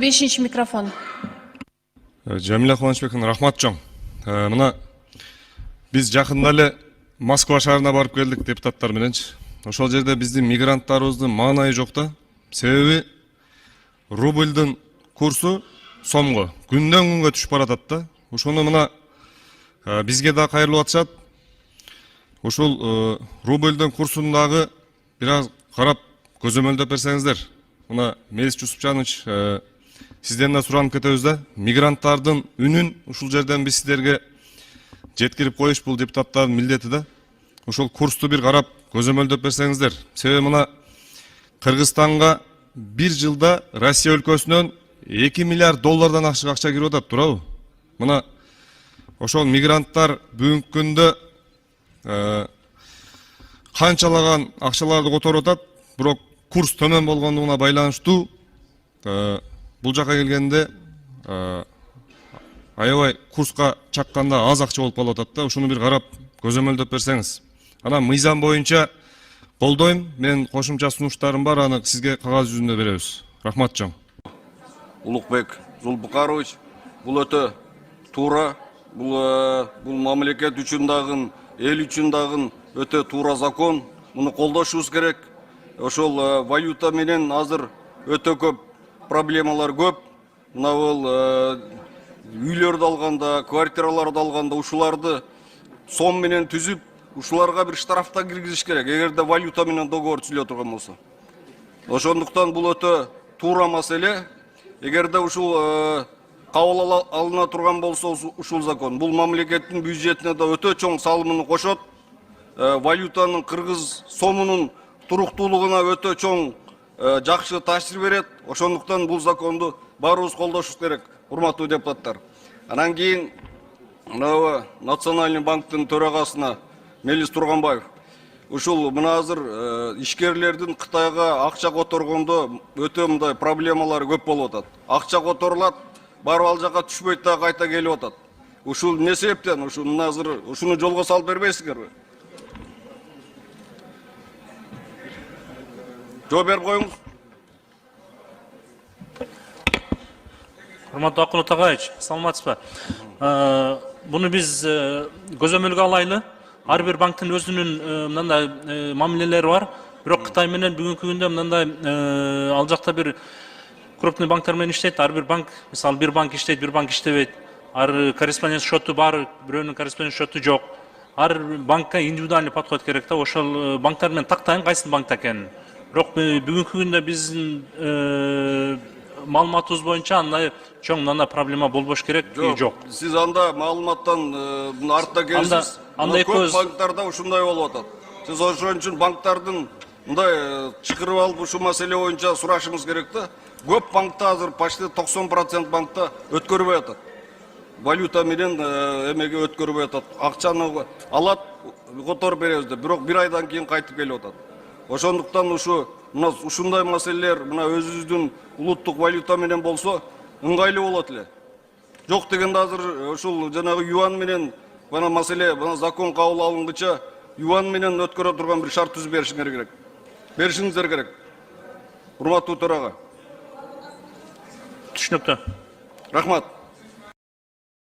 5 микрофон. Жамиля Кубанычбековна, рахмат чоң. Мына биз жакында эле Москва шаарына барып келдик депутаттар мененчи. Ошол жерде биздин мигранттарыбыздын маанайы жок да. Себеби рубльдин курсу сомго күндөн күнгө түшүп баратат да. Ошону мына бизге да кайрылып атышат. Ушул рубльдин курсун дагы бир аз карап көзөмөлдөп берсеңиздер. Мына Мелис Жусупжанович, сизден да суранып кетебиз да. Мигранттардын үнүн ушул жерден биз сиздерге жеткирип коюш бул депутаттардын милдети да. Ошол курсту бир карап көзөмөлдөп берсеңиздер. Себеби мына Кыргызстанга бир жылда Россия өлкөсүнөн 2 миллиард доллардан ашык акча кирип атат, туурабы? Мына ошол мигранттар бүгүнкү күндө канчалаган акчаларды которуп атат, бирок курс төмөн болгондугуна байланыштуу бул жака келгенде аябай курска чакканда аз акча болуп калып атат да. Ушуну бир карап көзөмөлдөп берсеңиз. Анан мыйзам боюнча колдойм, мен кошумча сунуштарым бар, аны сизге кагаз жүзүндө беребиз. Рахмат чоң. Улукбек Зулбукарович, бул өтө туура, бул мамлекет үчүн дагы, эл үчүн дагы өтө туура закон. Муну колдошубуз керек. Ошол валюта менен азыр өтө көп проблемалар көп. Мына бул үйлөрдү алганда, квартираларды алганда ушуларды сом менен түзүп, ушуларга бир штрафта киргизиш керек, эгерде валюта менен договор түзүлө турган болсо. Ошондуктан бул өтө туура маселе. Эгерде ушул кабыл алына турган болсо ушул закон, бул мамлекеттин бюджетине да өтө чоң салымын кошот. Валютанын кыргыз сомунун туруктуулугуна өтө чоң жакшы таасир берет. Ошондуктан бул законду баарыбыз колдошубуз керек, урматтуу депутаттар. Анан кийин Национальный банктын төрагасына Мелис Турганбаев. Ушул мына азыр ишкерлердин Кытайга акча которгондо өтө мындай проблемалар көп болуп атат. Акча которулат, барып ал жака түшпөйт да кайта келип атат. Ушул эмне себептен? Ушуну азыр ушуну жолго салып бербейсиңерби? Жооп берип коюңуз. Урматтуу Акын Атагаевич, саламатсызбы? Буну биз көзөмөлгө алайлы. Ар бир банктын өзүнүн мындай мамилелери бар. Бирок Кытай менен бүгүнкү күндө мындай ал жакта бир крупный банктар менен иштейт. Ар бир банк, мисалы бир банк иштейт, бир банк иштебейт. Ар корреспондент счету бар, бирөөнүн корреспондент счету жок. Ар банкка индивидуальный подход керек да. Ошол банктар менен тактайын кайсы банкта экенин. Бирок бүгүнкү күндө биздин маалыматыбыз боюнча андай чоң мындай проблема болбош керек, жок. Сиз анда маалыматтан артта келсиз. Көп банктарда ушундай болуп атат. Сиз ошон үчүн банктардын мындай чакырып алып ушул маселе боюнча сурашыңыз керек да. Көп банкта азыр почти 90% банкта өткөрбөй атат. Валюта менен эмеге өткөрбөй атат. Акчаны алат, которуп беребиз деп, бирок бир айдан кийин кайтып келип атат. Ошондуктан ушундай маселелер мына өзүбүздүн улуттук валюта менен болсо ыңгайлуу болот эле. Жок дегенде азыр ушул жанагы юан менен мына маселе, мына закон кабыл алынгыча юан менен өткөрө турган бир шарт түзүп беришиңер керек. Беришиңиздер керек. Урматтуу төрага. Түшүнүктүү. Рахмат.